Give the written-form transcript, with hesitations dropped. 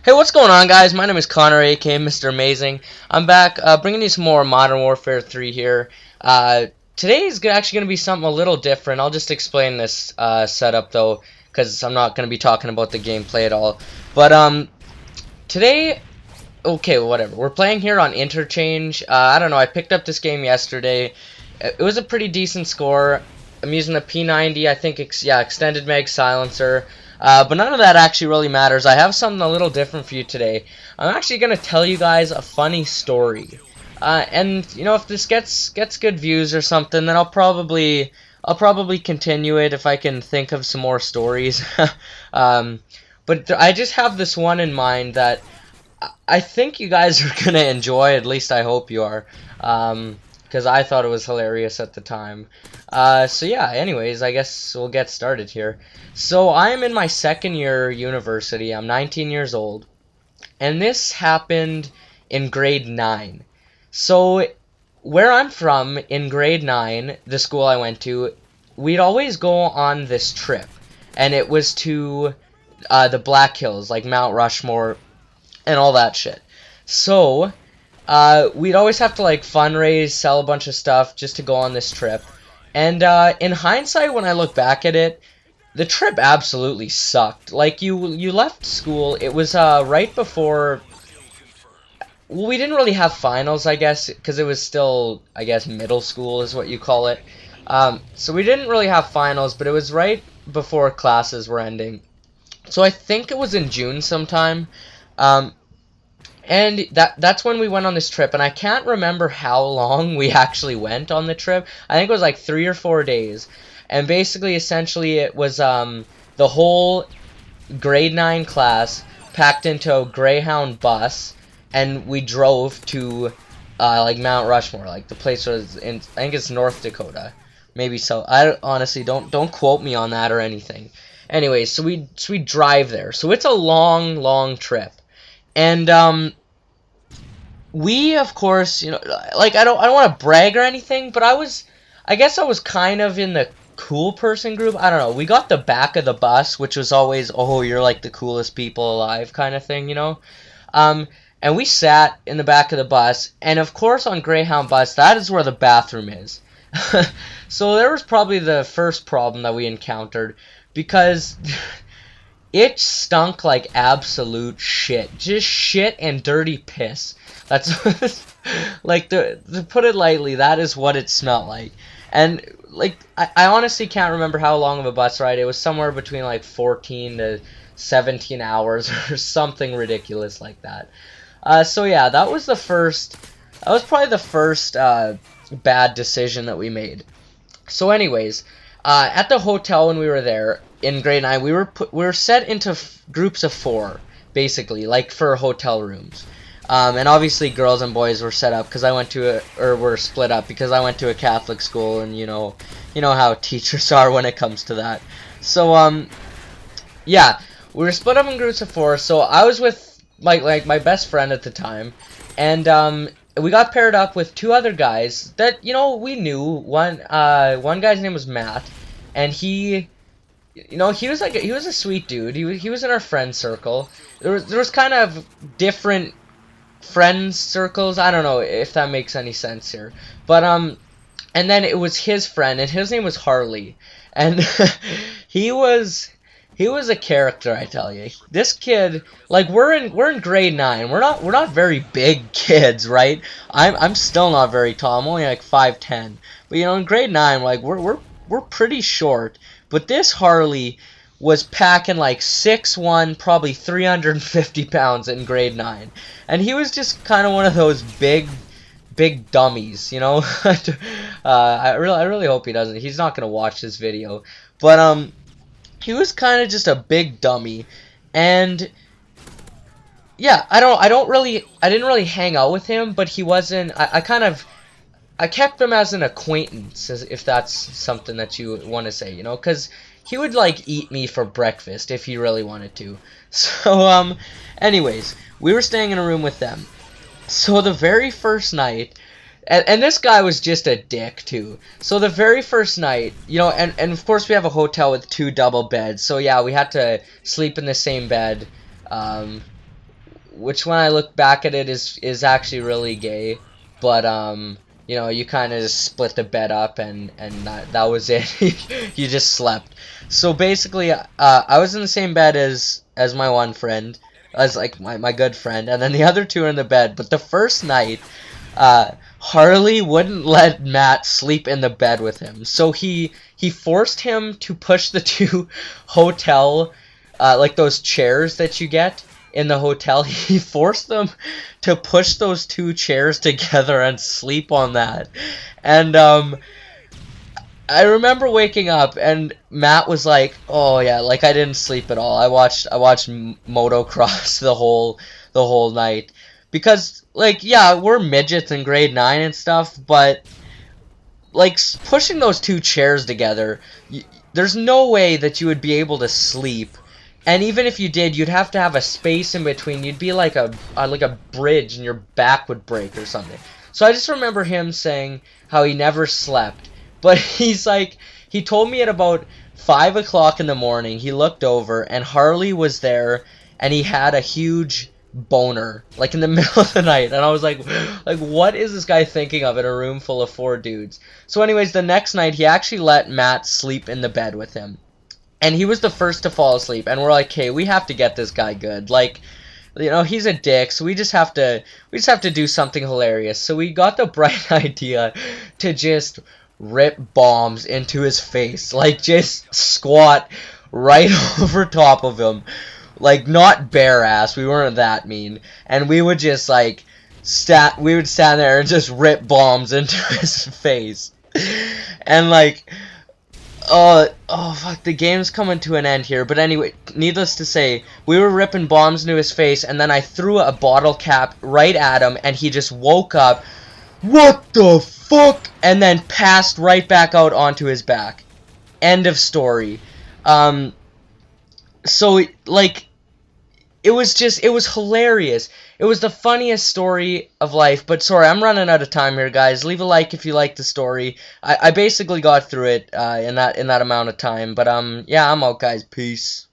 Hey, what's going on, guys? My name is Connor, aka Mr. Amazing. I'm back bringing you some more Modern Warfare 3 here. Today is actually going to be something a little different. I'll just explain this setup, though, because I'm not going to be talking about the gameplay at all. But today, okay, whatever. We're playing here on Interchange. I don't know, I picked up this game yesterday. It was a pretty decent score. I'm using a P90, I think, extended mag silencer. But none of that actually really matters. I have something a little different for you today. I'm actually going to tell you guys a funny story. And, you know, if this gets good views or something, then I'll probably continue it if I can think of some more stories. But I just have this one in mind that I think you guys are going to enjoy. At least I hope you are. Because I thought it was hilarious at the time. So yeah, anyways, I guess we'll get started here. So I'm in my second year university. I'm 19 years old. And this happened in grade 9. So where I'm from, in grade 9, the school I went to, we'd always go on this trip. And it was to the Black Hills, like Mount Rushmore and all that shit. So we'd always have to like fundraise, sell a bunch of stuff just to go on this trip. And in hindsight, when I look back at it, the trip absolutely sucked. Like you left school. It was right before. Well, we didn't really have finals, I guess, because it was still, I guess, middle school is what you call it. So we didn't really have finals, but it was right before classes were ending. So I think it was in June sometime. And that's when we went on this trip, and I can't remember how long we actually went on the trip. I think it was like 3 or 4 days. And basically, essentially, it was the whole grade 9 class packed into a Greyhound bus, and we drove to like Mount Rushmore. Like the place was in, I think it's North Dakota, maybe so. I honestly don't quote me on that or anything. Anyways, so we drive there. So it's a long trip. And we, of course, you know, like I don't want to brag or anything, but I guess I was kind of in the cool person group. I don't know. We got the back of the bus, which was always, oh, you're like the coolest people alive kind of thing, you know. And we sat in the back of the bus, and of course on Greyhound bus, that is where the bathroom is. So there was probably the first problem that we encountered, because it stunk like absolute shit. Just shit and dirty piss. That's like, to put it lightly, that is what it smelled like. And like I honestly can't remember how long of a bus ride. It was somewhere between like 14 to 17 hours or something ridiculous like that. So yeah, that was probably the first bad decision that we made. So anyways, at the hotel when we were there in grade 9, we were set into groups of 4, basically, like for hotel rooms. And obviously girls and boys were set up because I went to were split up because I went to a Catholic school, and you know how teachers are when it comes to that. So yeah, we were split up in groups of 4. So I was with my best friend at the time, and we got paired up with 2 other guys that, you know, we knew. One guy's name was Matt, and he was a sweet dude. He was in our friend circle. There was kind of different friends circles. I don't know if that makes any sense here. But and then it was his friend, and his name was Harley. And he was a character, I tell you. This kid, like, we're in grade 9. We're not very big kids, right? I'm still not very tall. I'm only like 5'10". But you know, in grade 9, like we're pretty short. But this Harley was packing like 6'1", probably 350 pounds in grade 9. And he was just kind of one of those big dummies, you know? I really hope he doesn't. He's not going to watch this video. But he was kind of just a big dummy. And yeah, I didn't really hang out with him, but he wasn't. I kept him as an acquaintance, if that's something that you want to say, you know, because he would like eat me for breakfast if he really wanted to. So anyways, we were staying in a room with them. So the very first night, and this guy was just a dick too. So the very first night, you know, and of course we have a hotel with 2 double beds. So yeah, we had to sleep in the same bed. which when I look back at it is actually really gay, but you know, you kind of just split the bed up and that was it. You just slept. So basically, I was in the same bed as my one friend, as like my good friend, and then the other two are in the bed. But the first night, Harley wouldn't let Matt sleep in the bed with him, so he forced him to push the two hotel, like those chairs that you get in the hotel. He forced them to push those two chairs together and sleep on that. And I remember waking up and Matt was like, "Oh yeah, like I didn't sleep at all. I watched motocross the whole night." Because like yeah, we're midgets in grade 9 and stuff, but like pushing those two chairs together, there's no way that you would be able to sleep. And even if you did, you'd have to have a space in between. You'd be like a bridge, and your back would break or something. So I just remember him saying how he never slept, but he told me at about 5 o'clock in the morning. He looked over, and Harley was there, and he had a huge boner like in the middle of the night, and I was like what is this guy thinking of in a room full of 4 dudes? So anyways, the next night he actually let Matt sleep in the bed with him, and he was the first to fall asleep, and we're like, hey, we have to get this guy good, like, you know, he's a dick, so we just have to do something hilarious. So we got the bright idea to just rip bombs into his face, like just squat right over top of him, like not bare ass, we weren't that mean, and we would just like we would stand there and just rip bombs into his face. And like oh fuck, the game's coming to an end here, but anyway, needless to say, we were ripping bombs into his face, and then I threw a bottle cap right at him, and he just woke up, what the fuck, and then passed right back out onto his back. End of story. So like, it was hilarious. It was the funniest story of life. But sorry, I'm running out of time here, guys. Leave a like if you like the story. I basically got through it in that amount of time. But yeah, I'm out, guys. Peace.